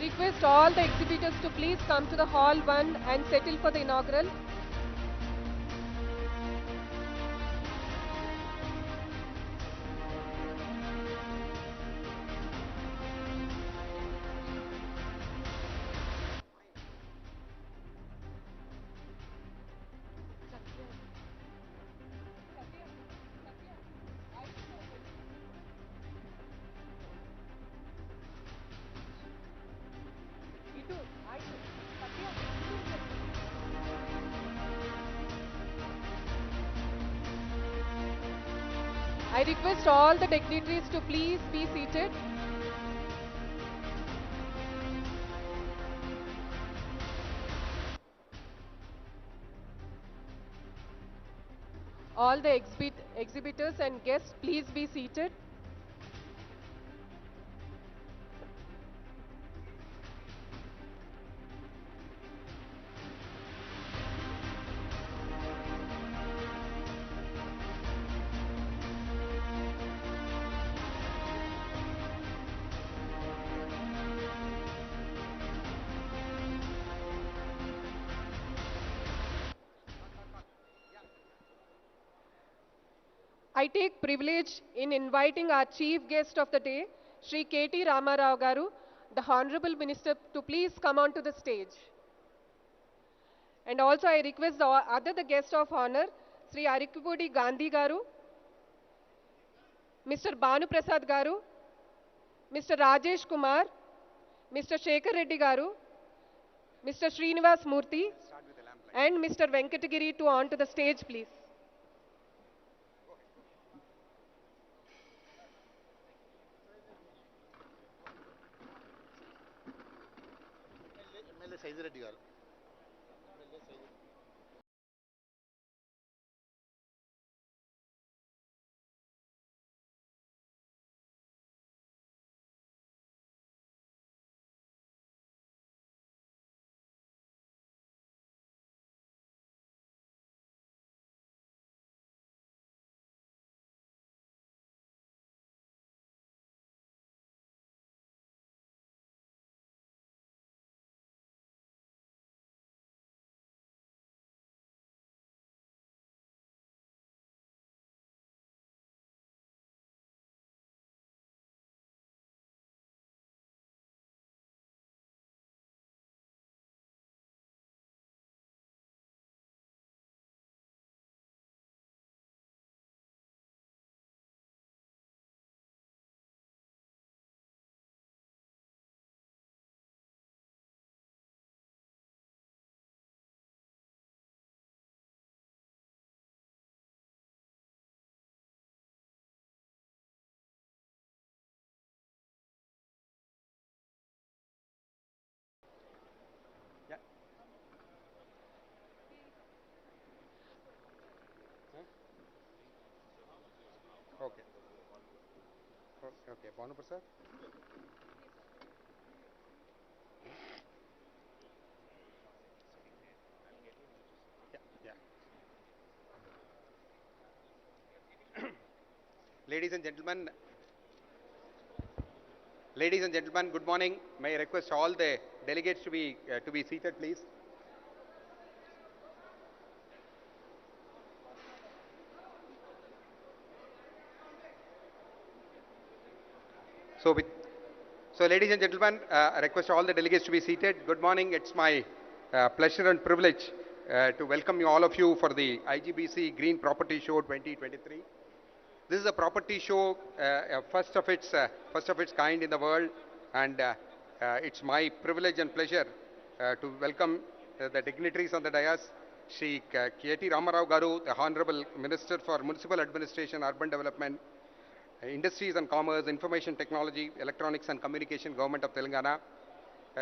request all the exhibitors to please come to the Hall 1 and settle for the inaugural. I request all the dignitaries to please be seated. All the exhibitors and guests, please be seated. I take privilege in inviting our chief guest of the day, Shri KT Ramarao Garu, the Honorable Minister, to please come on to the stage. And also I request the guest of honor, Sri Arikipudi Gandhi Garu, Mr. Banu Prasad Garu, Mr. Rajesh Kumar, Mr. Shekhar Reddy Garu, Mr. Srinivas Murthy, and Mr. Venkatagiri to on to the stage, please. Okay. Okay. Banu Prasad. Yeah. Ladies and gentlemen, good morning. May I request all the delegates to be seated, please. So, ladies and gentlemen, I request all the delegates to be seated. Good morning. It's my pleasure and privilege to welcome you, all of you, for the IGBC Green Property Show 2023. This is a property show, first of its kind in the world, and it's my privilege and pleasure to welcome the dignitaries on the dais. Shri KT Ramarao Garu, the Honorable Minister for Municipal Administration, Urban Development, Industries and Commerce, Information Technology, Electronics and Communication, Government of Telangana.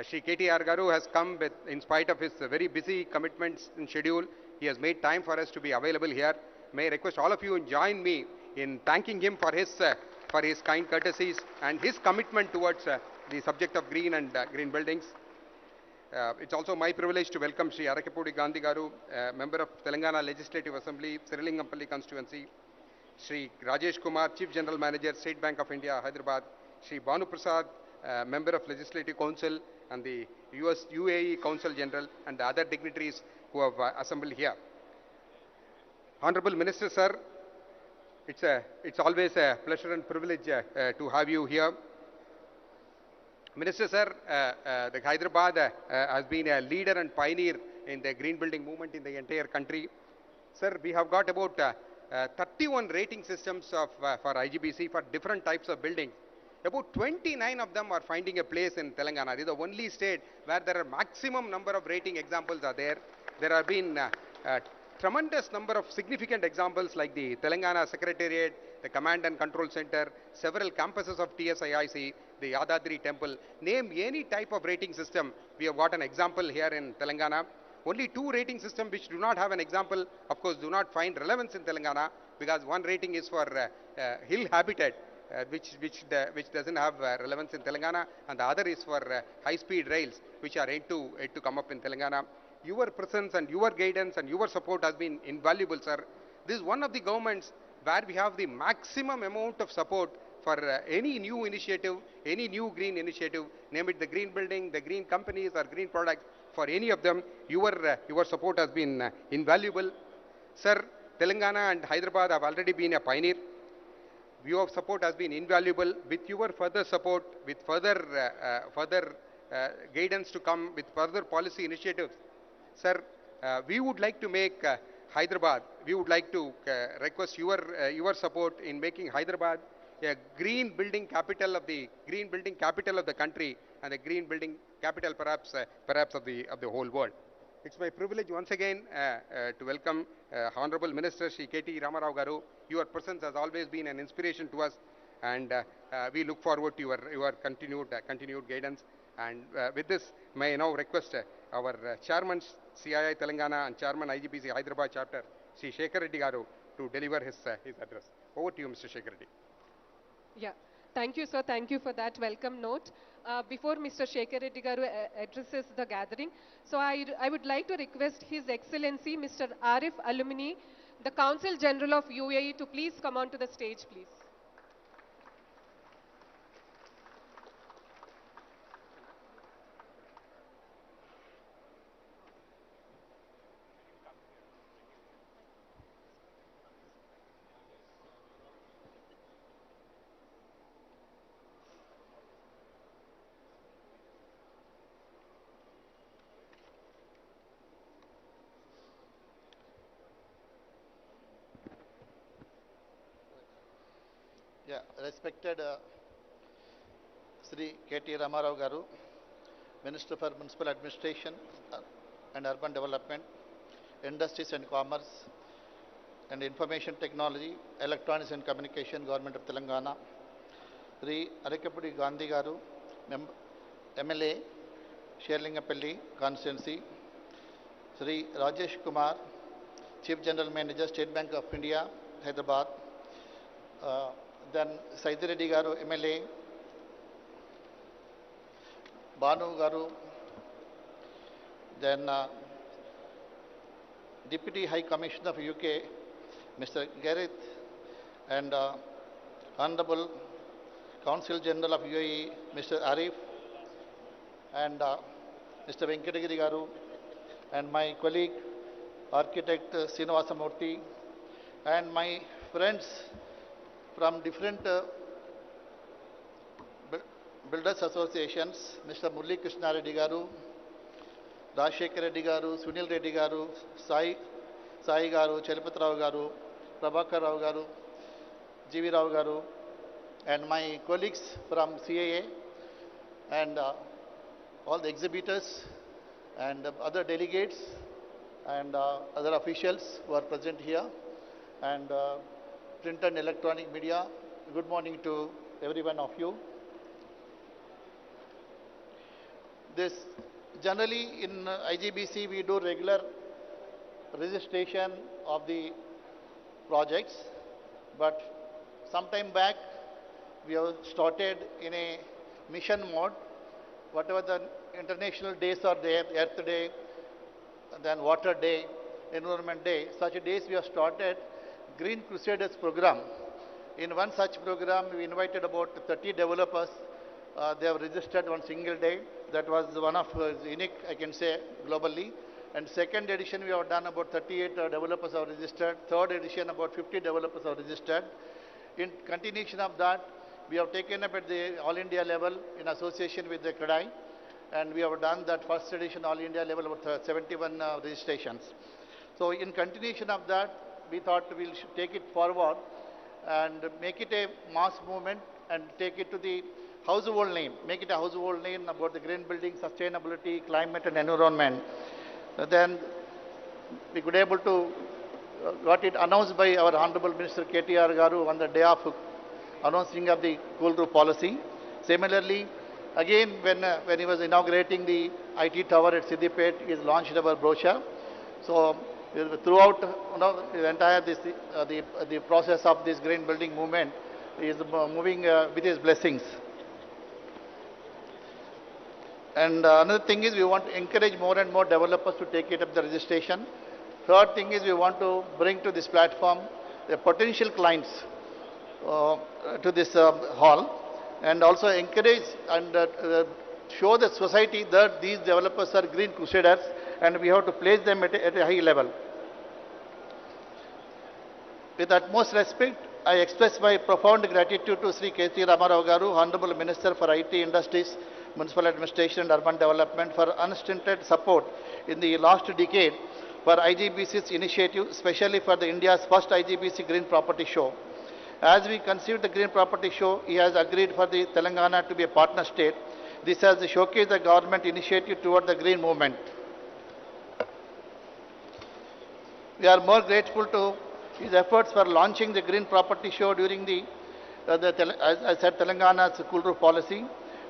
Shri KTR Garu has come with, in spite of his very busy commitments and schedule, he has made time for us to be available here. May I request all of you join me in thanking him for his kind courtesies and his commitment towards the subject of green and green buildings. It's also my privilege to welcome Shri Arikipudi Gandhi Garu, member of Telangana Legislative Assembly, Srilingampalli constituency. Shri Rajesh Kumar, Chief General Manager, State Bank of India, Hyderabad. Shri Banu Prasad, Member of Legislative Council, and the UAE Council General and the other dignitaries who have assembled here. Honorable Minister, sir, it's always a pleasure and privilege to have you here. Minister, sir, the Hyderabad has been a leader and pioneer in the green building movement in the entire country. Sir, we have got about 31 rating systems for IGBC for different types of buildings. About 29 of them are finding a place in Telangana. This is the only state where there are maximum number of rating examples are there. There have been tremendous number of significant examples like the Telangana Secretariat, the Command and Control Center, several campuses of TSIIC, the Yadadri Temple. Name any type of rating system. We have got an example here in Telangana. Only 2 rating systems which do not have an example, of course, do not find relevance in Telangana, because one rating is for hill habitat, which doesn't have relevance in Telangana, and the other is for high-speed rails, which are yet to come up in Telangana. Your presence and your guidance and your support has been invaluable, sir. This is one of the governments where we have the maximum amount of support for any new initiative, any new green initiative, name it the green building, the green companies or green products, for any of them, your support has been invaluable. Sir, Telangana and Hyderabad have already been a pioneer. Your support has been invaluable. With your further support, with further guidance to come, with further policy initiatives, sir, we would like to make Hyderabad, we would like to request your support in making Hyderabad a green building capital of the country, and a green building capital perhaps of the whole world. It's my privilege once again to welcome Honorable Minister Shri KT Ramarao Garu. Your presence has always been an inspiration to us, and we look forward to your continued guidance. And with this, may I now request our Chairman CII Telangana and Chairman IGBC Hyderabad Chapter, Shri Shekhar Reddy Garu, to deliver his address. Over to you, Mr. Shekhar Reddy. Yeah, thank you, sir. Thank you for that welcome note. Before Mr. Shekhar Reddy Garu addresses the gathering, so I would like to request His Excellency Mr. Arif Alumni, the Consul General of UAE, to please come on to the stage, please. Yeah, respected Sri KT Ramarao Garu, Minister for Municipal Administration and Urban Development, Industries and Commerce, and Information Technology, Electronics and Communication, Government of Telangana, Sri Arakapudi Gandhi Garu, MLA, Sherlingapalli Constituency, Sri Rajesh Kumar, Chief General Manager, State Bank of India, Hyderabad, then Saidi Reddy Garu, MLA, Banu Garu, then Deputy High Commissioner of UK, Mr. Gareth, and Honorable Consul General of UAE, Mr. Arif, and Mr. Venkatagiri Garu, and my colleague, Architect Srinivasa Murthy, and my friends from different builders associations, Mr. Murli Krishna Reddy Garu, Rajshekar Reddy Garu, Sunil Reddy Garu, Sai Garu, Chalapat Rao Garu, Prabhakar Rao Garu, GV Rao Garu, and my colleagues from CAA, and all the exhibitors and other delegates and other officials who are present here, and print and electronic media. Good morning to every one of you. This generally in IGBC we do regular registration of the projects, but some time back we have started in a mission mode. Whatever the international days are there, Earth Day, then Water Day, Environment Day, such days we have started Green Crusaders program. In one such program, we invited about 30 developers they have registered one single day. That was one of unique, I can say, globally. And second edition, we have done about 38 developers have registered. Third edition, about 50 developers have registered. In continuation of that, we have taken up at the All India level in association with the CREDAI, and we have done that first edition All India level about 71 registrations. So in continuation of that, we thought we'll take it forward and make it a mass movement and take it to the household name, make it a household name about the green building, sustainability, climate and environment. Then we could able to got it announced by our Honorable Minister KTR Garu on the day of announcing of the cool roof policy. Similarly, again when he was inaugurating the IT tower at Siddipet, he has launched our brochure. So throughout the entire the process of this green building movement is moving with his blessings. And another thing is we want to encourage more and more developers to take it up the registration. Third thing is we want to bring to this platform the potential clients to this hall, and also encourage and show the society that these developers are green crusaders and we have to place them at a high level. With utmost respect, I express my profound gratitude to Sri KT Ramarao Garu, Honorable Minister for IT Industries, Municipal Administration and Urban Development, for unstinted support in the last decade for IGBC's initiative, especially for the India's first IGBC Green Property Show. As we conceived the Green Property Show, he has agreed for the Telangana to be a partner state. This has showcased the government initiative toward the green movement. We are more grateful to his efforts for launching the Green Property Show during as I said, Telangana's cool roof policy.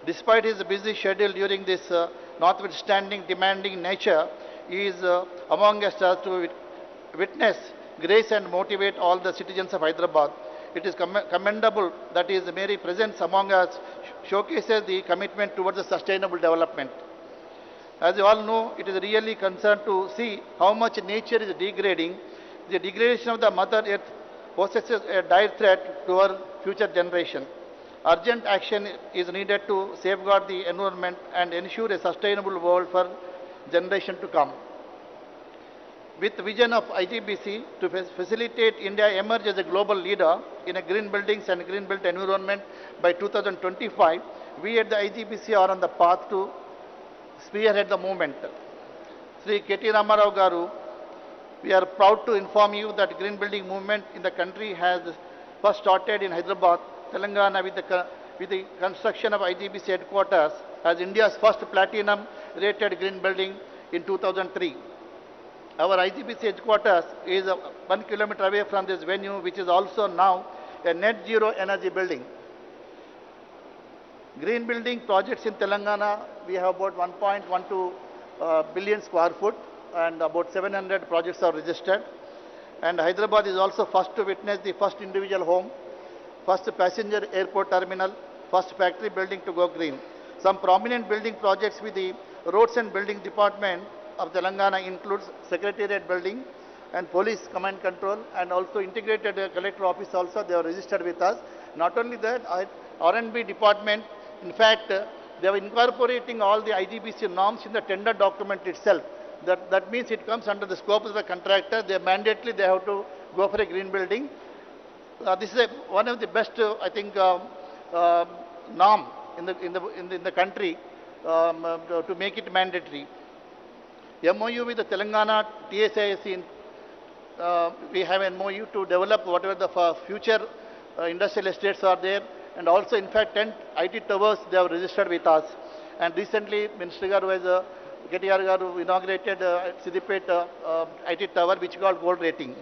Despite his busy schedule during this notwithstanding demanding nature, he is among us to witness, grace and motivate all the citizens of Hyderabad. It is commendable that his mere presence among us showcases the commitment towards the sustainable development. As you all know, it is really concerned to see how much nature is degrading. The degradation of the Mother Earth poses a dire threat to our future generation. Urgent action is needed to safeguard the environment and ensure a sustainable world for generation to come. With the vision of IGBC to facilitate India emerge as a global leader in a green buildings and green built environment by 2025, we at the IGBC are on the path to spearhead the movement. Sri KT Ramarao Garu, we are proud to inform you that green building movement in the country has first started in Hyderabad, Telangana, with the construction of IGBC headquarters as India's first platinum rated green building in 2003. Our IGBC headquarters is 1 kilometer away from this venue, which is also now a net zero energy building. Green building projects in Telangana, we have about 1.12 billion square foot and about 700 projects are registered. And Hyderabad is also first to witness the first individual home, first passenger airport terminal, first factory building to go green. Some prominent building projects with the Roads and Building Department of Telangana includes Secretariat Building and Police Command Control, and also Integrated Collector Office also they are registered with us. Not only that, R&B Department, in fact, they are incorporating all the IGBC norms in the tender document itself. That means it comes under the scope of the contractor. They mandatorily they have to go for a green building. This is one of the best, I think, norm in the country to make it mandatory. MOU with the Telangana TSIC, we have an MOU to develop whatever the future industrial estates are there, and also in fact 10 IT towers they have registered with us. And recently Minister Garu has KTR Garu inaugurated Siddipet IT tower which got gold rating.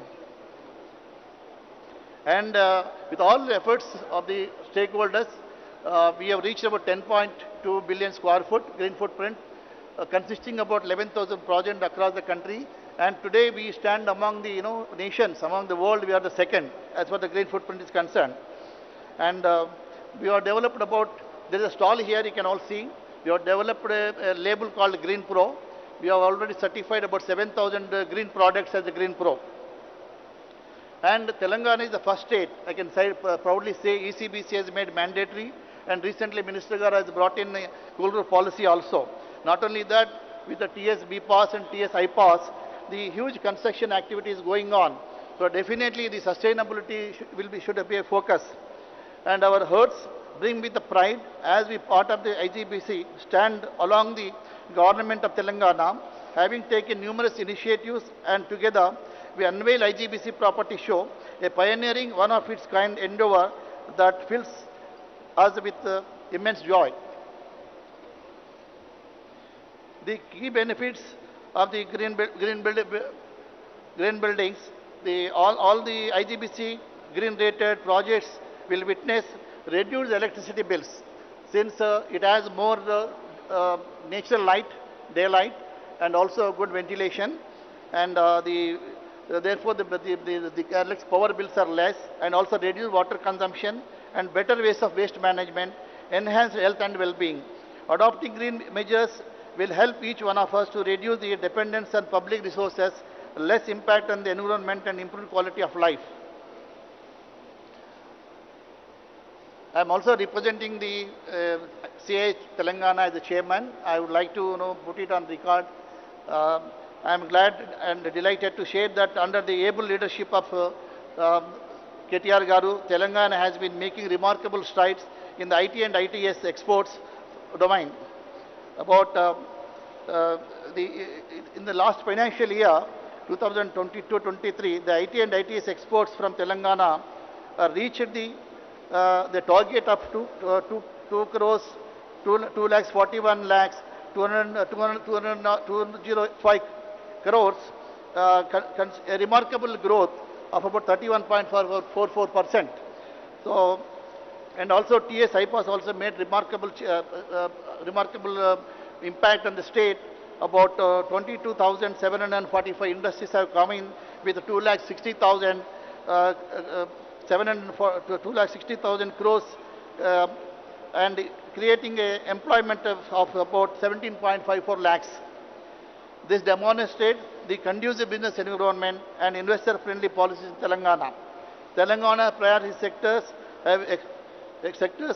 And with all the efforts of the stakeholders, we have reached about 10.2 billion square foot green footprint, consisting about 11,000 projects across the country. And today we stand among the nations, among the world, we are the second as far as the green footprint is concerned. And we have developed about, there is a stall here you can all see, we have developed a label called Green Pro. We have already certified about 7,000 green products as a Green Pro. And Telangana is the first state, I can proudly say ECBC has made mandatory And recently, Minister Garu has brought in a cooler policy also. Not only that, with the TS BPAS and TS IPAS, the huge construction activity is going on. So definitely the sustainability should be a focus. And our herds bring with the pride as we part of the IGBC stand along the government of Telangana, having taken numerous initiatives, and together we unveil IGBC Property Show, a pioneering one of its kind endeavor that fills us with immense joy. The key benefits of the green buildings, all the IGBC green rated projects will witness reduced electricity bills, since it has more natural light, daylight, and also good ventilation, and therefore the power bills are less, and also reduced water consumption and better ways of waste management, enhanced health and well-being. Adopting green measures will help each one of us to reduce the dependence on public resources, less impact on the environment, and improve quality of life. I am also representing the CA Telangana as the chairman. I would like to put it on record. I am glad and delighted to share that under the able leadership of KTR Garu, Telangana has been making remarkable strides in the IT and ITS exports domain. In the last financial year, 2022-23, the IT and ITS exports from Telangana reached the target of 2 crores, 2 lakhs 41 lakhs, 205 crores, a remarkable growth of about 31.44%. So, and also TS IPAS also made remarkable impact on the state. About 22,745 industries have come in with 2,60,000 crores and creating an employment of about 17.54 lakhs. This demonstrates the conducive business environment and investor-friendly policies in Telangana. Telangana priority sectors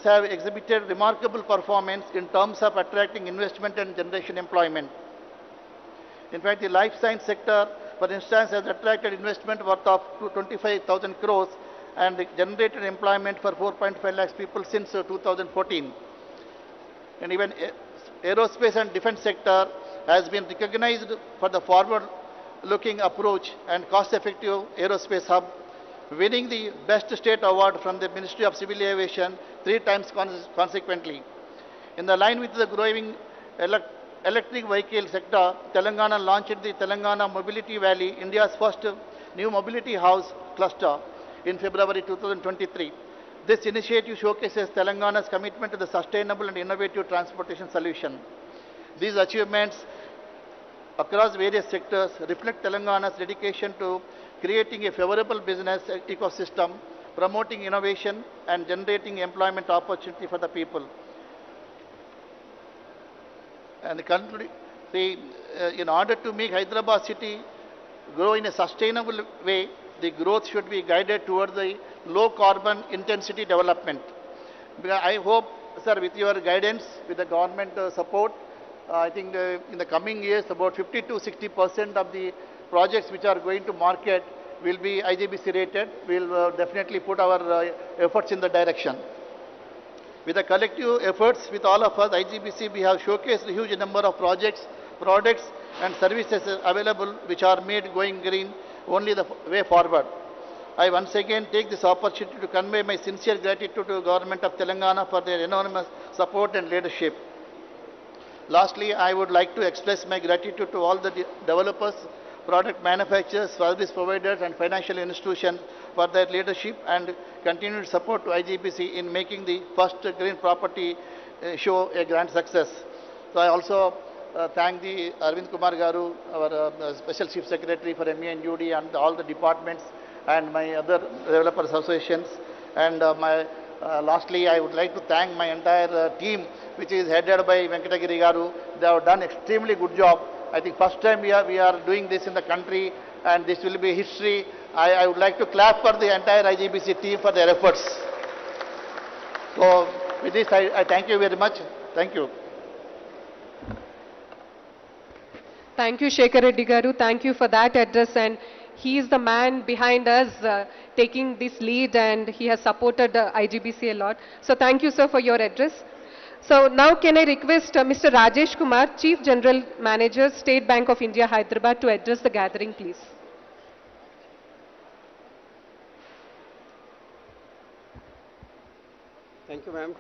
have exhibited remarkable performance in terms of attracting investment and generation employment. In fact, the life science sector, for instance, has attracted investment worth of 25,000 crores and generated employment for 4.5 lakhs people since 2014. And even aerospace and defense sector has been recognized for the forward-looking approach and cost-effective aerospace hub, winning the Best State Award from the Ministry of Civil Aviation 3 times consequently. In the line with the growing electric vehicle sector, Telangana launched the Telangana Mobility Valley, India's first new mobility house cluster, in February 2023. This initiative showcases Telangana's commitment to the sustainable and innovative transportation solution. These achievements across various sectors reflect Telangana's dedication to creating a favorable business ecosystem, promoting innovation, and generating employment opportunity for the people. And in order to make Hyderabad city grow in a sustainable way, the growth should be guided towards the low carbon intensity development. I hope, sir, with your guidance, with the government support, I think in the coming years, about 50 to 60% of the projects which are going to market will be IGBC rated. We will definitely put our efforts in the direction. With the collective efforts with all of us, IGBC, we have showcased a huge number of projects, products and services available which are made going green, only the way forward. I once again take this opportunity to convey my sincere gratitude to the Government of Telangana for their enormous support and leadership. Lastly, I would like to express my gratitude to all the developers, product manufacturers, service providers and financial institutions for their leadership and continued support to IGBC in making the first green property show a grand success. So I also thank the Arvind Kumar Garu, our Special Chief Secretary for ME and UD and all the departments and my other developers associations. And lastly, I would like to thank my entire team, which is headed by Venkatagiri Garu. They have done extremely good job. I think first time we are doing this in the country, and this will be history. I would like to clap for the entire IGBC team for their efforts. So With this, I thank you very much. Thank you. Thank you, Shekhar Reddy Garu. Thank you for that address. And he is the man behind us taking this lead, and he has supported IGBC a lot. So thank you, sir, for your address. So now can I request Mr. Rajesh Kumar, Chief General Manager, State Bank of India, Hyderabad, to address the gathering, please. Thank you, ma'am.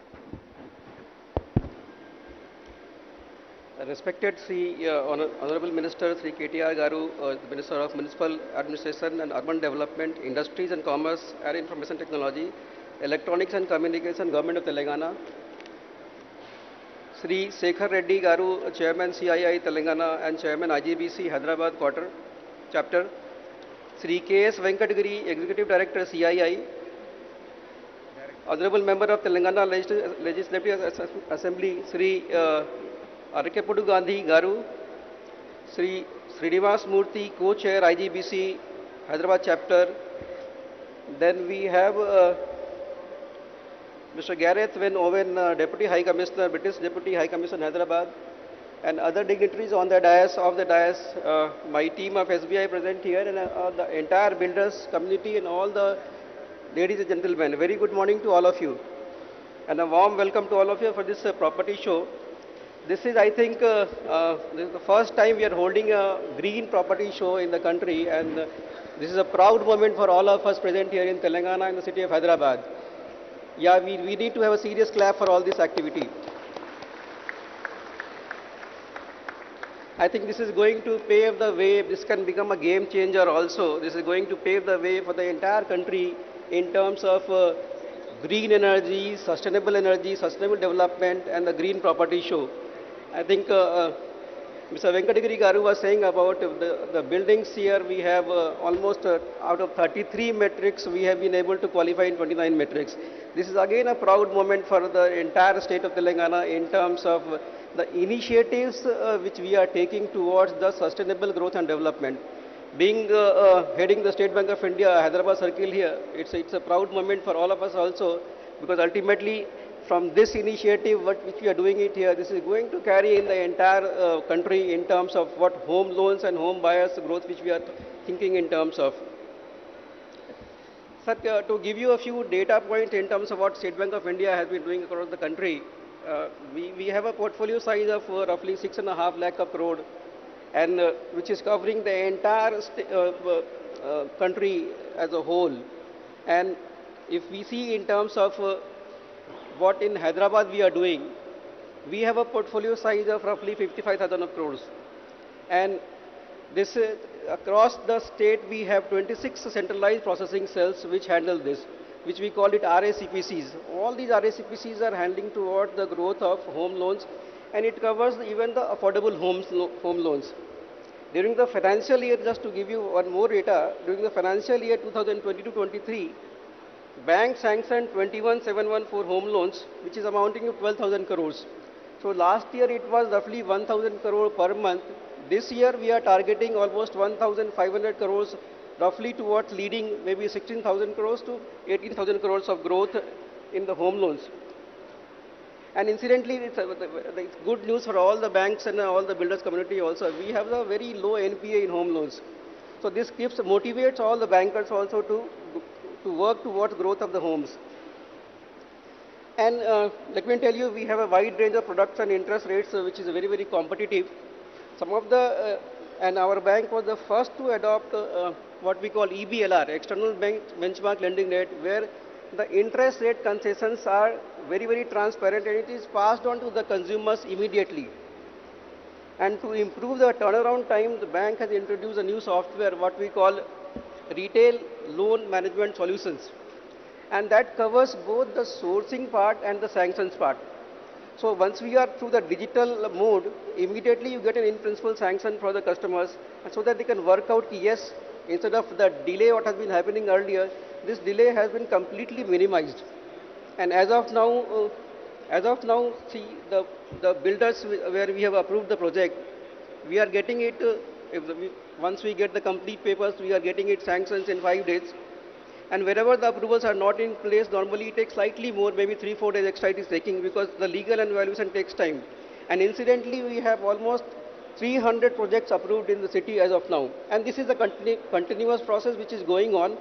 Respected Sri Honorable Minister Sri KTR Garu, the Minister of Municipal Administration and Urban Development, Industries and Commerce and Information Technology, Electronics and Communication, Government of Telangana. Sri Shekhar Reddy Garu, Chairman CII Telangana and Chairman IGBC Hyderabad Quarter Chapter. Sri K.S. Venkatagiri, Executive Director CII. Honorable Member of Telangana Legislative Assembly, Sri Arkepudu Gandhi Garu, Sri Srinivas Murthy, Co-Chair IGBC Hyderabad Chapter. Then we have Mr. Gareth Van Owen, Deputy High Commissioner, British Deputy High Commissioner Hyderabad, and other dignitaries on the dais. My team of SBI present here, and the entire builders community and all the ladies and gentlemen. Very good morning to all of you, and a warm welcome to all of you for this property show. This is, I think, this is the first time we are holding a green property show in the country, and this is a proud moment for all of us present here in Telangana and the city of Hyderabad. Yeah, we need to have a serious clap for all this activity. I think this is going to pave the way. This can become a game changer also. This is going to pave the way for the entire country in terms of green energy, sustainable development, and the green property show. I think Mr. Venkatagiri Garu was saying about the buildings here. We have almost out of 33 metrics, we have been able to qualify in 29 metrics. This is again a proud moment for the entire state of Telangana in terms of the initiatives which we are taking towards the sustainable growth and development. Being heading the State Bank of India, Hyderabad Circle here, it's a proud moment for all of us also, because ultimately from this initiative which we are doing it here, this is going to carry in the entire country in terms of what home loans and home buyers growth which we are thinking in terms of. Sir, to give you a few data points in terms of what State Bank of India has been doing across the country, we have a portfolio size of roughly 6.5 lakh crore, and which is covering the entire country as a whole. And if we see in terms of what in Hyderabad we are doing, we have a portfolio size of roughly 55,000 crores. And this across the state we have 26 centralized processing cells which handle this, which we call it RACPCs. All these RACPCs are handling towards the growth of home loans, and it covers even the affordable home loans. During the financial year, just to give you one more data, during the financial year 2022-23, bank sanctioned 21,714 home loans, which is amounting to 12,000 crores. So last year it was roughly 1,000 crore per month. This year we are targeting almost 1,500 crores, roughly towards leading maybe 16,000 crores to 18,000 crores of growth in the home loans. And incidentally, it's good news for all the banks and all the builders community also. We have a very low NPA in home loans. So this motivates all the bankers also to work towards growth of the homes. And let me tell you, we have a wide range of products and interest rates which is very, very competitive. Some of the, and our bank was the first to adopt what we call EBLR, External Bank Benchmark Lending Rate, where the interest rate concessions are very, very transparent, and it is passed on to the consumers immediately. And to improve the turnaround time, the bank has introduced a new software, what we call Retail Loan Management Solutions. And that covers both the sourcing part and the sanctions part. So once we are through the digital mode, immediately you get an in-principle sanction for the customers, and so that they can work out, yes, instead of the delay what has been happening earlier, this delay has been completely minimized. And as of now, see the builders where we have approved the project, we are getting it, once we get the complete papers, we are getting it sanctions in 5 days. And wherever the approvals are not in place, normally it takes slightly more, maybe 3-4 days extra it is taking, because the legal and valuation takes time. And incidentally, we have almost 300 projects approved in the city as of now. And this is a continuous process which is going on.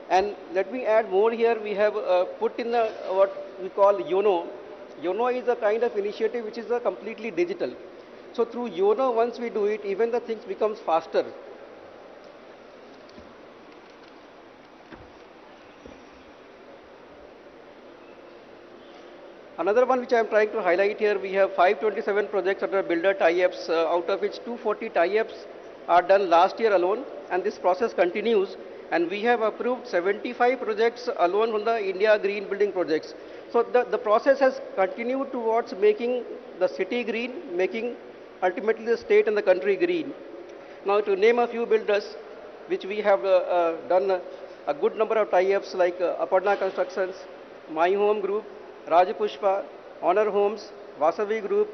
And let me add more here. We have put in the what we call YONO. YONO is a kind of initiative which is completely digital. So through YONO, once we do it, even the things becomes faster. Another one which I am trying to highlight here, we have 527 projects under builder tie-ups, out of which 240 tie-ups are done last year alone, and this process continues. And we have approved 75 projects alone from the India Green Building projects. So the process has continued towards making the city green, making ultimately the state and the country green. Now to name a few builders, which we have done a good number of tie-ups like Aparna Constructions, My Home Group, Rajapushpa, Honor Homes, Vasavi Group,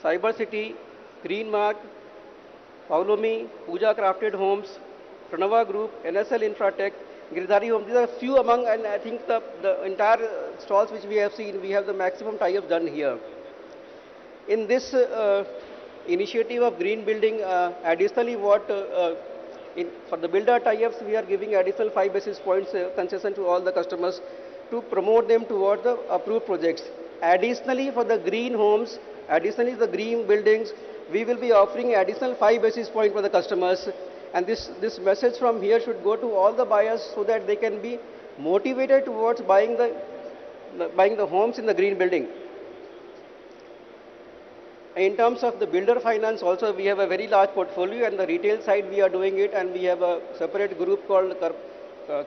Cyber City, Green Mark, Paulomi, Puja Crafted Homes, Pranava Group, NSL Infratech, Girdhari Homes. These are few among, and I think the entire stalls which we have seen, we have the maximum tie-ups done here. In this initiative of green building, additionally for the builder tie-ups, we are giving additional 5 basis points concession to all the customers to promote them towards the approved projects. Additionally, for the green homes, additionally the green buildings, we will be offering additional 5 basis points for the customers. And this message from here should go to all the buyers so that they can be motivated towards buying the homes in the green building. In terms of the builder finance also, we have a very large portfolio, and the retail side we are doing it, and we have a separate group called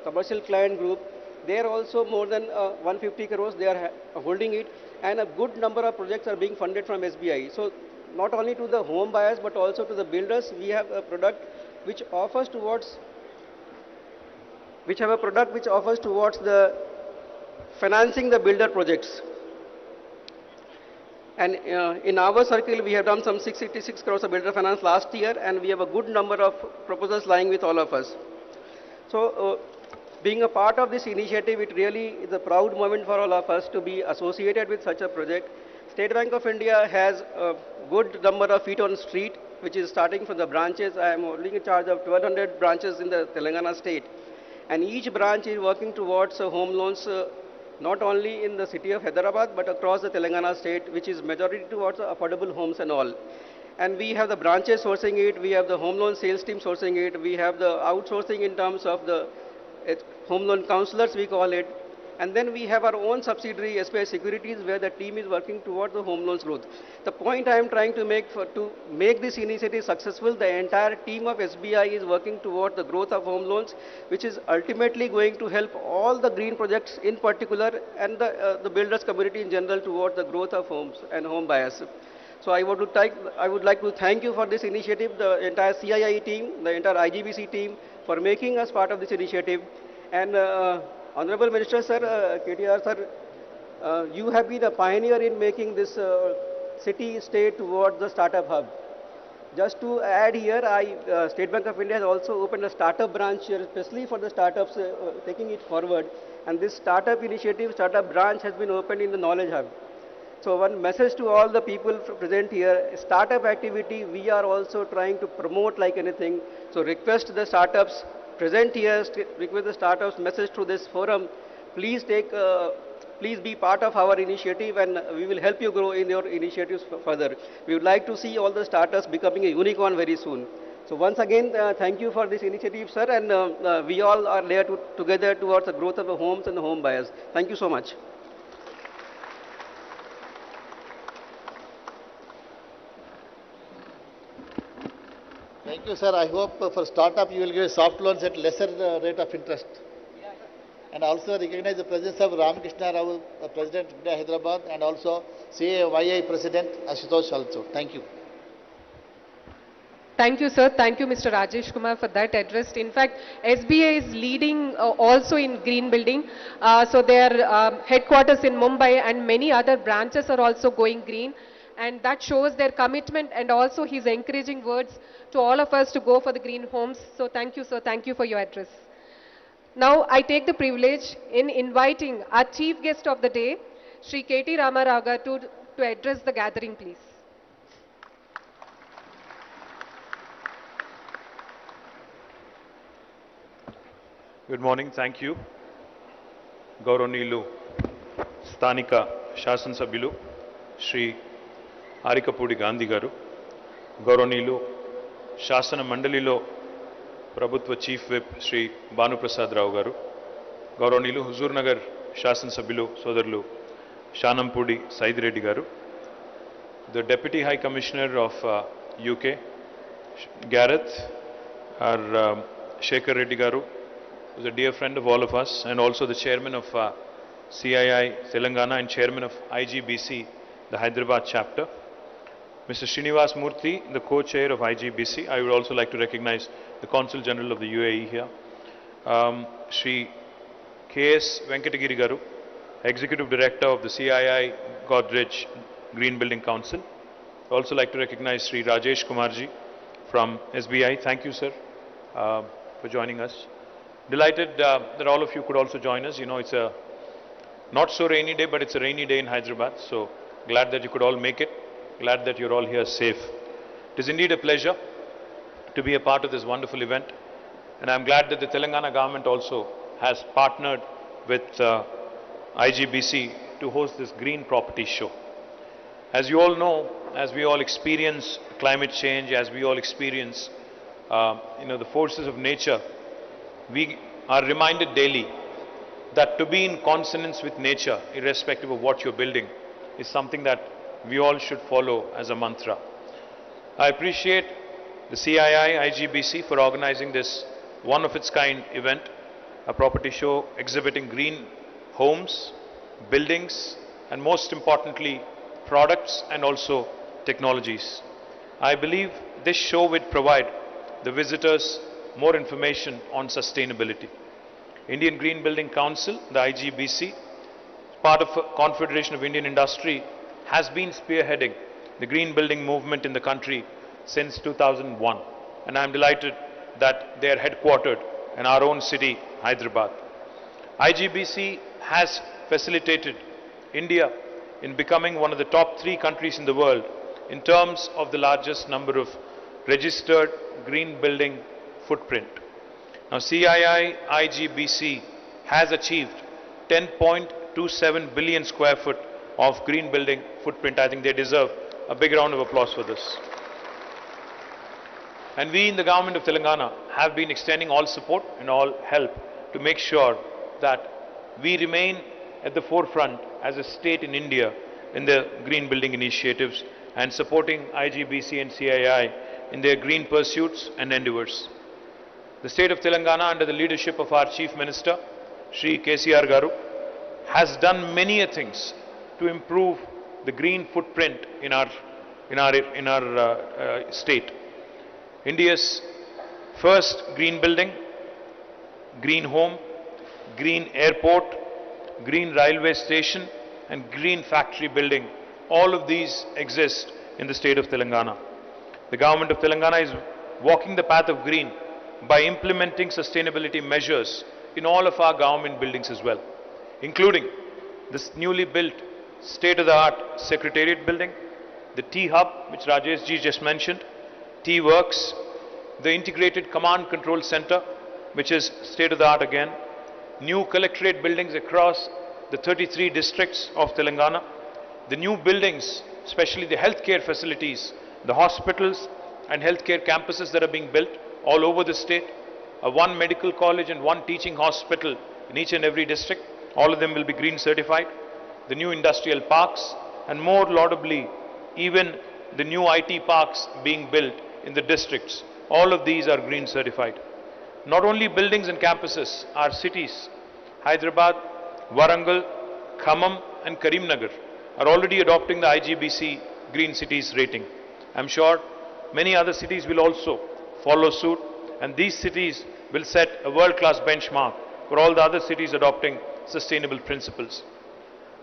Commercial Client Group. There also more than 150 crores they are holding it, and a good number of projects are being funded from SBI. So not only to the home buyers but also to the builders, we have a product which offers towards the financing the builder projects. And in our circle, we have done some 686 crores of builder finance last year, and we have a good number of proposals lying with all of us. So being a part of this initiative, it really is a proud moment for all of us to be associated with such a project. State Bank of India has a good number of feet on street, which is starting from the branches. I am holding in charge of 1,200 branches in the Telangana state. And each branch is working towards home loans, not only in the city of Hyderabad, but across the Telangana state, which is majority towards affordable homes and all. And we have the branches sourcing it, we have the home loan sales team sourcing it, we have the outsourcing in terms of the home loan counselors, we call it. And then we have our own subsidiary, SBI Securities, where the team is working towards the home loans growth. The point I am trying to make to make this initiative successful, the entire team of SBI is working towards the growth of home loans, which is ultimately going to help all the green projects in particular and the builders community in general towards the growth of homes and home buyers. So I would like to thank you for this initiative, the entire CII team, the entire IGBC team, for making us part of this initiative. And Honorable Minister Sir, KTR Sir, you have been a pioneer in making this city state towards the startup hub. Just to add here, State Bank of India has also opened a startup branch here, especially for the startups, taking it forward. And this startup initiative, startup branch has been opened in the Knowledge Hub. So one message to all the people present here, startup activity, we are also trying to promote like anything. So request the startups present here, request the startups, message through this forum, please be part of our initiative, and we will help you grow in your initiatives further. We would like to see all the startups becoming a unicorn very soon. So once again, thank you for this initiative, sir, and we all are there together towards the growth of the homes and the home buyers. Thank you so much. Thank you, sir. I hope for startup you will give soft loans at lesser rate of interest. And also recognize the presence of Ramakrishna Rao, President of Hyderabad, and also CAYI President Ashutosh also. Thank you. Thank you, sir. Thank you, Mr. Rajesh Kumar, for that address. In fact, SBI is leading also in green building. So their headquarters in Mumbai and many other branches are also going green. And that shows their commitment and also his encouraging words to all of us to go for the green homes. So thank you, sir. Thank you for your address. Now I take the privilege in inviting our chief guest of the day, Shri KT Ramarao garu, to address the gathering, please. Good morning, thank you. Gauranilu, Sthanika Shasan Sabhilu, Shri Arikapudi Gandhi Garu, Gauranilu, Shasana Mandalilo, Prabhutva Chief Whip, Shri Banu Prasad Rao Garu, Gauranilu, Huzur Nagar, Shasan Sabhilu, Sodarlu, Shanampudi Said Reddy Garu, the Deputy High Commissioner of UK, Gareth, our Shekhar Reddy Garu, who is a dear friend of all of us, and also the Chairman of CII Telangana and Chairman of IGBC, the Hyderabad chapter. Mr. Srinivas Murthy, the co-chair of IGBC. I would also like to recognize the Consul General of the UAE here. Shri K.S. Venkatagiri Garu, Executive Director of the CII Godrej Green Building Council. I would also like to recognize Shri Rajesh Kumarji from SBI. Thank you, sir, for joining us. Delighted that all of you could also join us. You know, it's a not so rainy day, but it's a rainy day in Hyderabad. So glad that you could all make it. Glad that you're all here safe. It is indeed a pleasure to be a part of this wonderful event. And I'm glad that the Telangana government also has partnered with IGBC to host this green property show. As you all know, as we all experience climate change, as we all experience the forces of nature, we are reminded daily that to be in consonance with nature, irrespective of what you're building, is something that we all should follow as a mantra. I appreciate the CII IGBC for organizing this one of its kind event, a property show exhibiting green homes, buildings, and most importantly, products and also technologies. I believe this show would provide the visitors more information on sustainability. Indian Green Building Council, the IGBC, part of Confederation of Indian Industry, has been spearheading the green building movement in the country since 2001. And I am delighted that they are headquartered in our own city, Hyderabad. IGBC has facilitated India in becoming one of the top 3 countries in the world in terms of the largest number of registered green building footprint. Now CII IGBC has achieved 10.27 billion square foot of green building footprint. I think they deserve a big round of applause for this. And we in the government of Telangana have been extending all support and all help to make sure that we remain at the forefront as a state in India in the green building initiatives and supporting IGBC and CII in their green pursuits and endeavors. The state of Telangana, under the leadership of our Chief Minister, Shri KTR Garu, has done many things to improve the green footprint in our state. India's first green building, green home, green airport, green railway station, and green factory building, all of these exist in the state of Telangana. The government of Telangana is walking the path of green by implementing sustainability measures in all of our government buildings as well, including this newly built state-of-the-art Secretariat building, the T-Hub, which Rajesh ji just mentioned, T-Works, the Integrated Command Control Center, which is state-of-the-art again, new collectorate buildings across the 33 districts of Telangana, the new buildings, especially the healthcare facilities, the hospitals and healthcare campuses that are being built all over the state, one medical college and one teaching hospital in each and every district. All of them will be green certified. The new industrial parks, and more laudably, even the new IT parks being built in the districts. All of these are green certified. Not only buildings and campuses, our cities, Hyderabad, Warangal, Khammam and Karimnagar, are already adopting the IGBC Green Cities rating. I'm sure many other cities will also follow suit, and these cities will set a world-class benchmark for all the other cities adopting sustainable principles.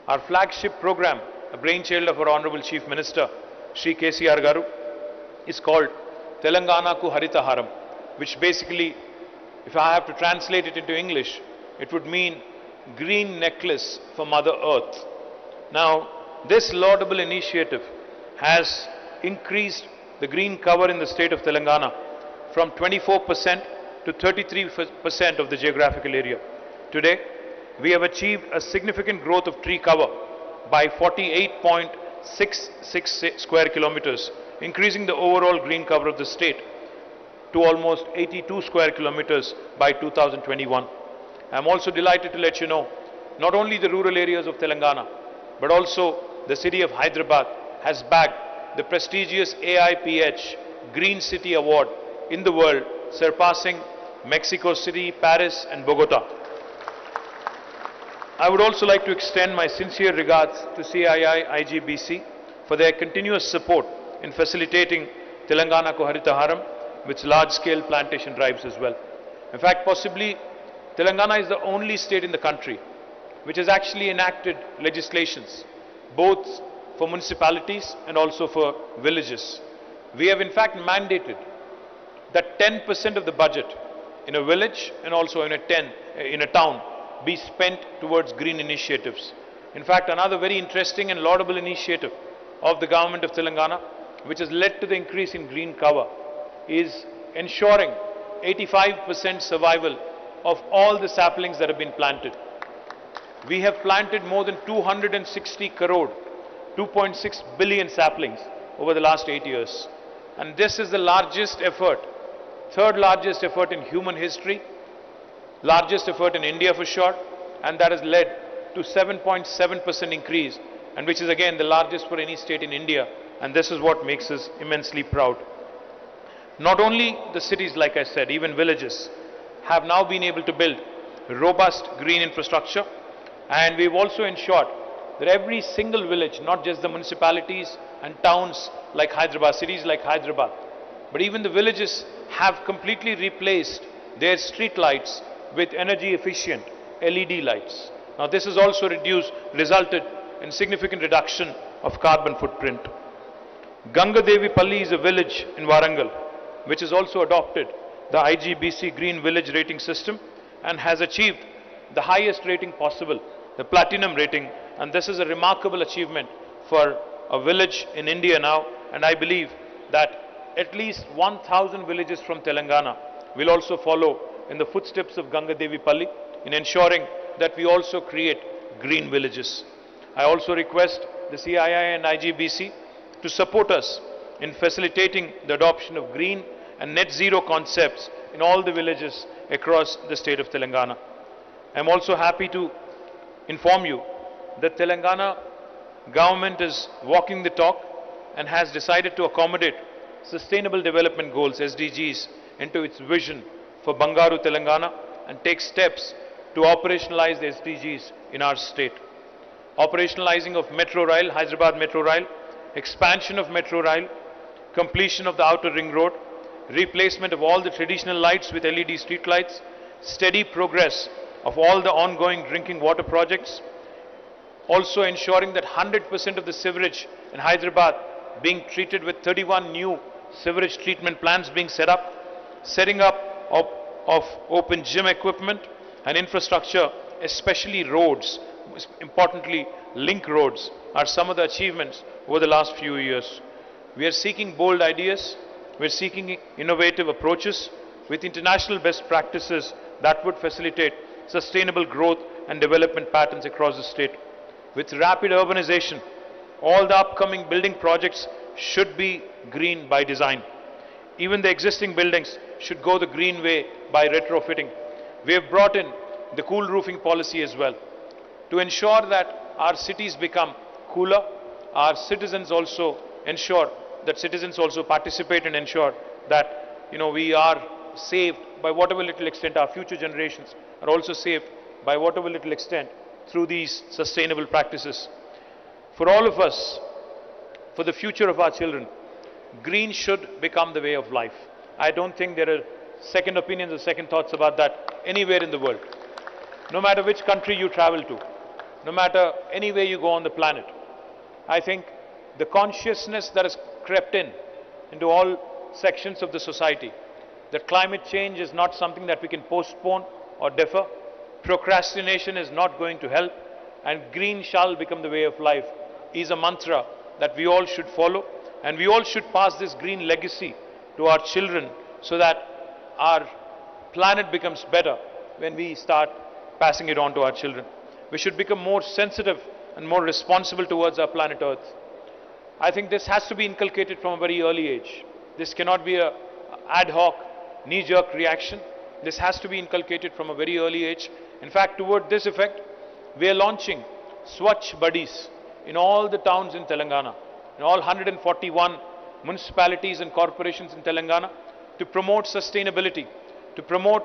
Our flagship program, a brainchild of our Honorable Chief Minister, Shri KTR Garu, is called Telangana Ku Harita Haram, which basically If I have to translate it into English, it would mean green necklace for Mother Earth. Now, this laudable initiative has increased the green cover in the state of Telangana from 24% to 33% of the geographical area. Today, we have achieved a significant growth of tree cover by 48.66 square kilometers, increasing the overall green cover of the state to almost 82 square kilometers by 2021. I am also delighted to let you know, not only the rural areas of Telangana, but also the city of Hyderabad has bagged the prestigious AIPH Green City Award in the world, surpassing Mexico City, Paris and Bogota. I would also like to extend my sincere regards to CII IGBC for their continuous support in facilitating Telangana Ko Haritaharam with large-scale plantation drives as well. In fact, possibly Telangana is the only state in the country which has actually enacted legislations, both for municipalities and also for villages. We have in fact mandated that 10% of the budget in a village and also in a town be spent towards green initiatives. In fact, another very interesting and laudable initiative of the government of Telangana, which has led to the increase in green cover, is ensuring 85% survival of all the saplings that have been planted. We have planted more than 260 crore, 2.6 billion saplings over the last 8 years. And this is the largest effort, third largest effort in human history, largest effort in India for sure, and that has led to 7.7% increase, and which is again the largest for any state in India, and this is what makes us immensely proud. Not only the cities, like I said, even villages have now been able to build robust green infrastructure, and we've also ensured that every single village, not just the municipalities and towns like Hyderabad, cities like Hyderabad, but even the villages have completely replaced their street lights with energy efficient LED lights. Now this has also resulted in significant reduction of carbon footprint. Ganga Devi Palli is a village in Warangal which has also adopted the IGBC Green Village rating system and has achieved the highest rating possible, the platinum rating, and this is a remarkable achievement for a village in India now, and I believe that at least 1,000 villages from Telangana will also follow in the footsteps of Ganga Devi Palli in ensuring that we also create green villages. I also request the CII and IGBC to support us in facilitating the adoption of green and net zero concepts in all the villages across the state of Telangana. I am also happy to inform you that Telangana government is walking the talk and has decided to accommodate Sustainable Development Goals, SDGs, into its vision for Bangaru Telangana and take steps to operationalize the SDGs in our state. Operationalizing of Metro Rail, Hyderabad Metro Rail, expansion of Metro Rail, completion of the outer ring road, replacement of all the traditional lights with LED street lights, steady progress of all the ongoing drinking water projects, also ensuring that 100% of the sewerage in Hyderabad being treated with 31 new sewerage treatment plants being set up, setting up of open gym equipment and infrastructure, especially roads, importantly link roads, are some of the achievements over the last few years. We are seeking bold ideas, we are seeking innovative approaches with international best practices that would facilitate sustainable growth and development patterns across the state. With rapid urbanization, all the upcoming building projects should be green by design. Even the existing buildings should go the green way by retrofitting. We have brought in the cool roofing policy as well to ensure that our cities become cooler. Our citizens also participate and ensure that we are saved by whatever little extent. Our future generations are also saved by whatever little extent through these sustainable practices. For all of us, for the future of our children, green should become the way of life. I don't think there are second opinions or second thoughts about that anywhere in the world. No matter which country you travel to, no matter anywhere you go on the planet, I think the consciousness that has crept into all sections of the society that climate change is not something that we can postpone or defer. Procrastination is not going to help, and green shall become the way of life is a mantra that we all should follow, and we all should pass this green legacy to our children so that our planet becomes better when we start passing it on to our children. We should become more sensitive and more responsible towards our planet Earth. I think this has to be inculcated from a very early age. This cannot be an ad hoc, knee-jerk reaction. This has to be inculcated from a very early age. In fact, toward this effect, we are launching Swachh Buddies in all the towns in Telangana, in all 141 municipalities and corporations in Telangana, to promote sustainability, to promote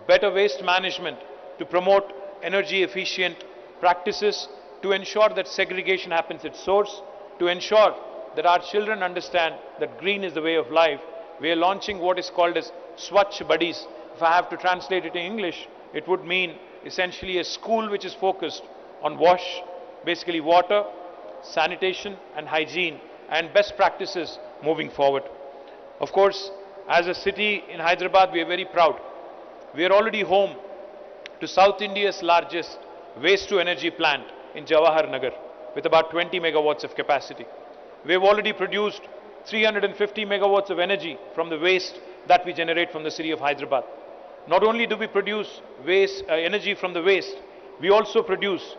better waste management, to promote energy efficient practices, to ensure that segregation happens at source, to ensure that our children understand that green is the way of life. We are launching what is called as Swachh Buddies. If I have to translate it in English, it would mean essentially a school which is focused on basically water, sanitation and hygiene and best practices moving forward. Of course, as a city in Hyderabad, we are very proud. We are already home to South India's largest waste to energy plant in Jawahar Nagar with about 20 megawatts of capacity. We have already produced 350 megawatts of energy from the waste that we generate from the city of Hyderabad. Not only do we produce energy from the waste, we also produce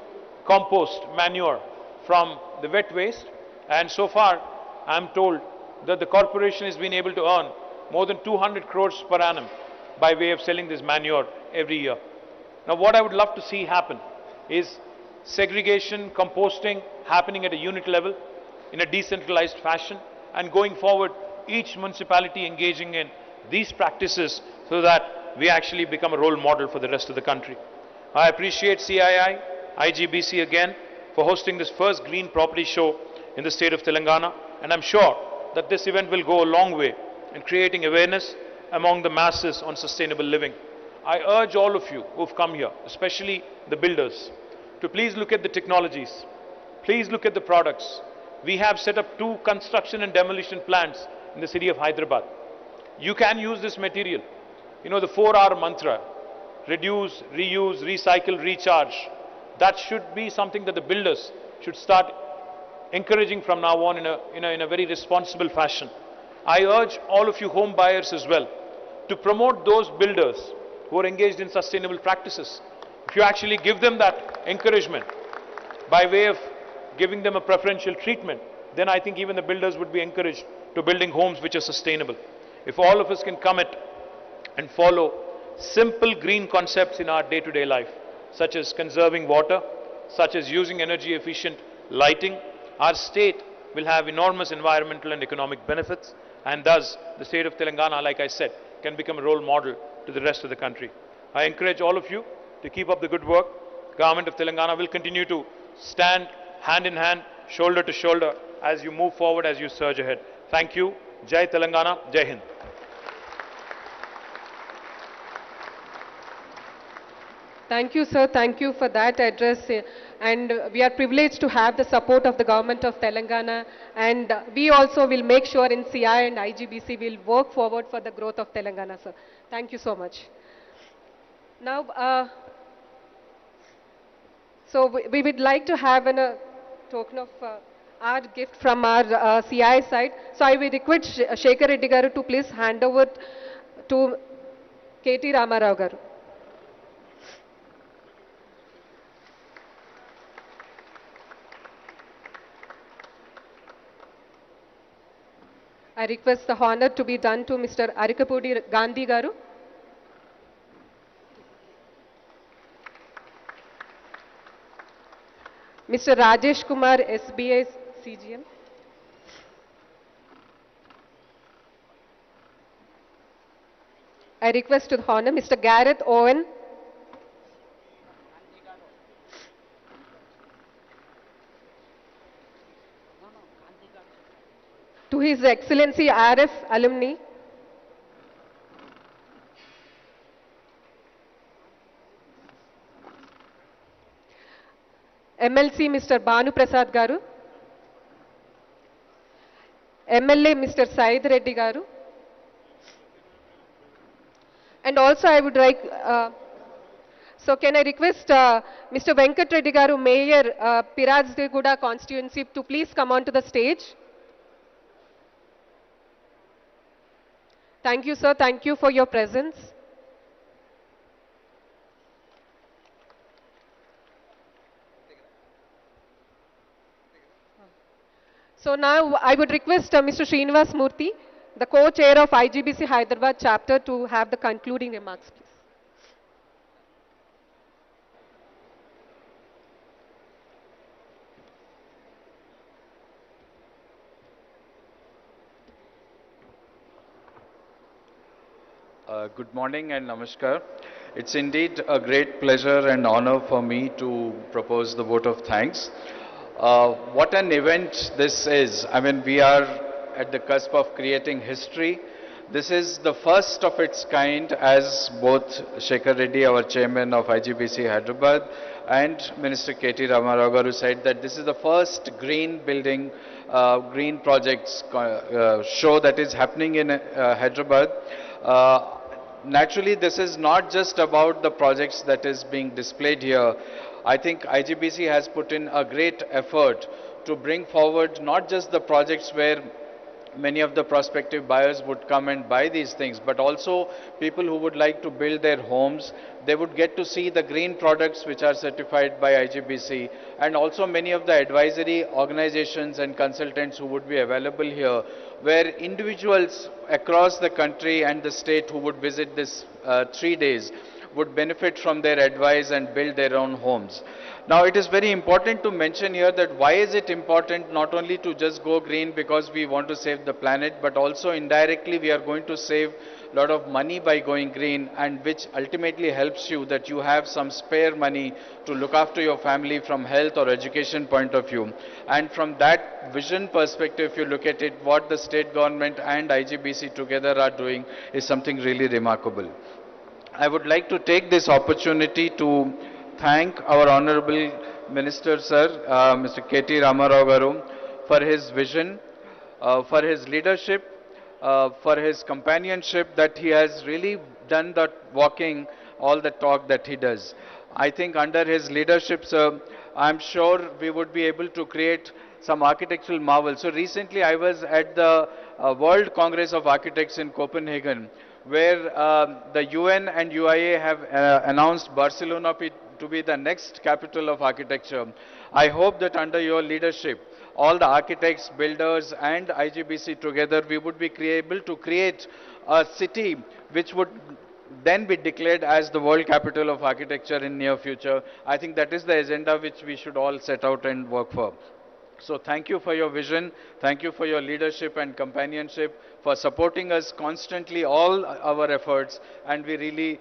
compost, manure from the wet waste, and so far I am told that the corporation has been able to earn more than 200 crores per annum by way of selling this manure every year. Now what I would love to see happen is segregation, composting happening at a unit level in a decentralized fashion, and going forward each municipality engaging in these practices so that we actually become a role model for the rest of the country. I appreciate CII, IGBC again for hosting this first green property show in the state of Telangana, and I'm sure that this event will go a long way in creating awareness among the masses on sustainable living. I urge all of you who've come here, especially the builders, to please look at the technologies, please look at the products. We have set up 2 construction and demolition plants in the city of Hyderabad. You can use this material. You know the 4R mantra, reduce, reuse, recycle, recharge. That should be something that the builders should start encouraging from now on in a very responsible fashion. I urge all of you home buyers as well to promote those builders who are engaged in sustainable practices. If you actually give them that encouragement by way of giving them a preferential treatment, then I think even the builders would be encouraged to building homes which are sustainable. If all of us can commit and follow simple green concepts in our day-to-day life, such as conserving water, such as using energy efficient lighting, our state will have enormous environmental and economic benefits, and thus the state of Telangana, like I said, can become a role model to the rest of the country. I encourage all of you to keep up the good work. Government of Telangana will continue to stand hand in hand, shoulder to shoulder as you move forward, as you surge ahead. Thank you. Jai Telangana, Jai Hind. Thank you, sir. Thank you for that address. And we are privileged to have the support of the government of Telangana. And we also will make sure in CI and IGBC will work forward for the growth of Telangana, sir. Thank you so much. Now, so we would like to have a token of our gift from our CI side. So I will request Shekhar Reddy garu to please hand over to KT Ramarao garu. I request the honor to be done to Mr. Arikapudi Gandhi garu. Mr. Rajesh Kumar, SBI CGM. I request to the honor Mr. Gareth Owen. To His Excellency RF alumni. MLC Mr. Banu Prasad garu. MLA Mr. Said Reddy garu. And also I would like, so can I request Mr. Venkat Reddy Garu, Mayor, Pirajdeguda constituency, to please come on to the stage. Thank you, sir. Thank you for your presence. So now I would request Mr. Srinivas Murthy, the co-chair of IGBC Hyderabad chapter, to have the concluding remarks, please. Good morning and namaskar. It's indeed a great pleasure and honor for me to propose the vote of thanks. What an event this is. I mean, we are at the cusp of creating history. This is the first of its kind, as both Shekhar Reddy, our chairman of IGBC Hyderabad, and Minister KT Ramarao Garu said that this is the first green building, green projects show that is happening in Hyderabad. Naturally, this is not just about the projects that is being displayed here. I think IGBC has put in a great effort to bring forward not just the projects where many of the prospective buyers would come and buy these things, but also people who would like to build their homes. They would get to see the green products which are certified by IGBC, and also many of the advisory organizations and consultants who would be available here, where individuals across the country and the state who would visit this 3 days would benefit from their advice and build their own homes. Now, it is very important to mention here that why is it important not only to just go green because we want to save the planet, but also indirectly we are going to save a lot of money by going green, and which ultimately helps you that you have some spare money to look after your family from health or education point of view. And from that vision perspective, if you look at it, what the state government and IGBC together are doing is something really remarkable. I would like to take this opportunity to thank our Honorable Minister, Sir, Mr. KT Ramarao Garu, for his vision, for his leadership, for his companionship, that he has really done the walking, all the talk that he does. I think under his leadership, sir, I'm sure we would be able to create some architectural marvels. So recently I was at the World Congress of Architects in Copenhagen, where the UN and UIA have announced Barcelona to be the next capital of architecture. I hope that under your leadership, all the architects, builders and IGBC together, we would be able to create a city which would then be declared as the world capital of architecture in near future. I think that is the agenda which we should all set out and work for. So thank you for your vision, thank you for your leadership and companionship, for supporting us constantly, all our efforts, and we really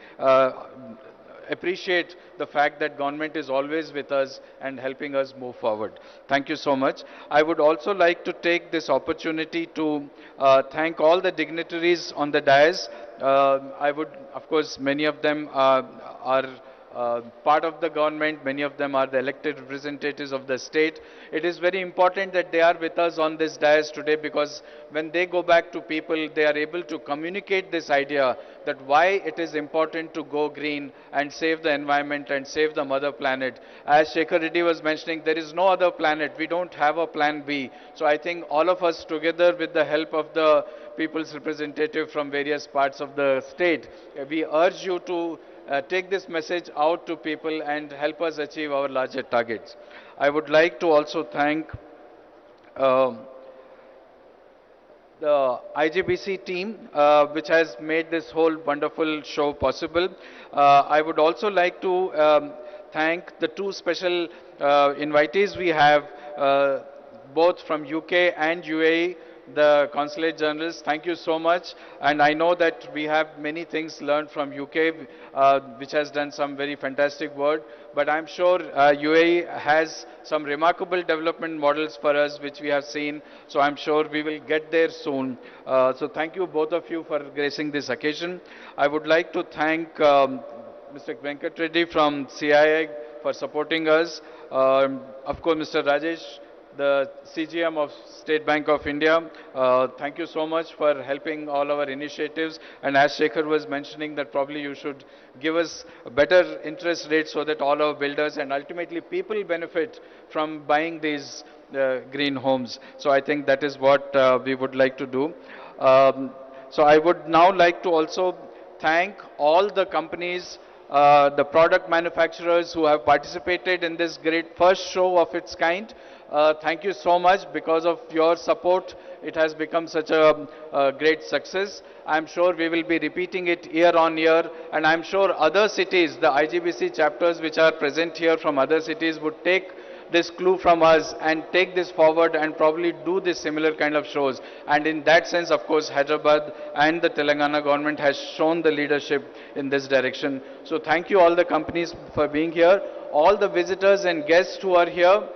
appreciate the fact that government is always with us and helping us move forward. Thank you so much. I would also like to take this opportunity to thank all the dignitaries on the dais. I would, of course, many of them are part of the government, many of them are the elected representatives of the state. It is very important that they are with us on this dais today, because when they go back to people, they are able to communicate this idea that why it is important to go green and save the environment and save the mother planet. As Shekhar Reddy was mentioning, there is no other planet. We don't have a plan B. So I think all of us together, with the help of the people's representative from various parts of the state, we urge you to take this message out to people and help us achieve our larger targets. I would like to also thank the IGBC team, which has made this whole wonderful show possible. I would also like to thank the two special invitees we have, both from UK and UAE, the consulate generals. Thank you so much. And I know that we have many things learned from UK, which has done some very fantastic work. But I'm sure UAE has some remarkable development models for us, which we have seen. So I'm sure we will get there soon. So thank you, both of you, for gracing this occasion. I would like to thank Mr. Venkat Reddy from CII for supporting us. Of course, Mr. Rajesh the CGM of State Bank of India. Thank you so much for helping all our initiatives. And as Shekhar was mentioning, that probably you should give us a better interest rate so that all our builders and ultimately people benefit from buying these green homes. So I think that is what we would like to do. So I would now like to also thank all the companies, the product manufacturers who have participated in this great first show of its kind. Thank you so much. Because of your support, it has become such a great success. I'm sure we will be repeating it year on year, and I'm sure other cities, the IGBC chapters which are present here from other cities would take this clue from us and take this forward and probably do this similar kind of shows. And in that sense, of course, Hyderabad and the Telangana government has shown the leadership in this direction. So thank you all the companies for being here. All the visitors and guests who are here,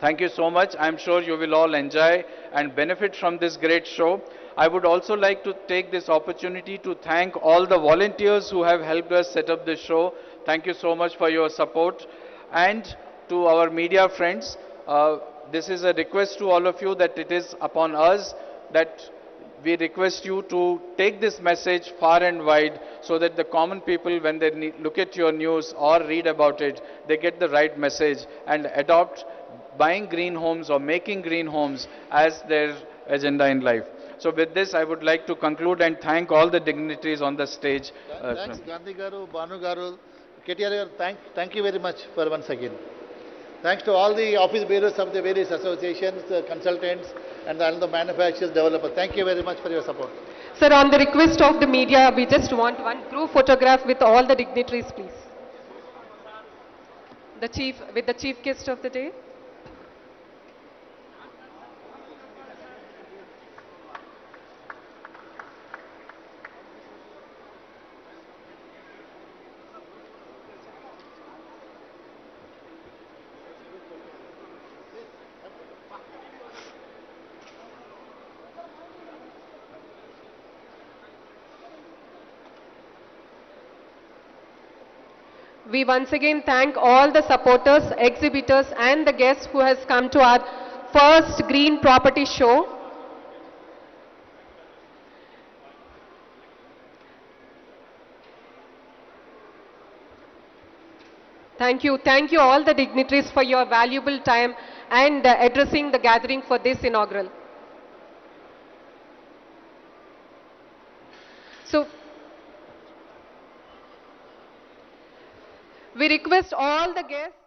thank you so much. I'm sure you will all enjoy and benefit from this great show. I would also like to take this opportunity to thank all the volunteers who have helped us set up this show. Thank you so much for your support. And to our media friends, this is a request to all of you that it is upon us that we request you to take this message far and wide so that the common people, when they look at your news or read about it, they get the right message and adopt buying green homes or making green homes as their agenda in life. So with this, I would like to conclude and thank all the dignitaries on the stage. Thanks, Gandhi Garu, Banu Garu, KTR, thank you very much for once again. Thanks to all the office bearers of the various associations, consultants, and the manufacturers, developers. Thank you very much for your support. Sir, on the request of the media, we just want one group photograph with all the dignitaries, please. With the chief guest of the day. We once again thank all the supporters, exhibitors and the guests who has come to our first green property show. Thank you all the dignitaries for your valuable time and addressing the gathering for this inaugural. So, we request all the guests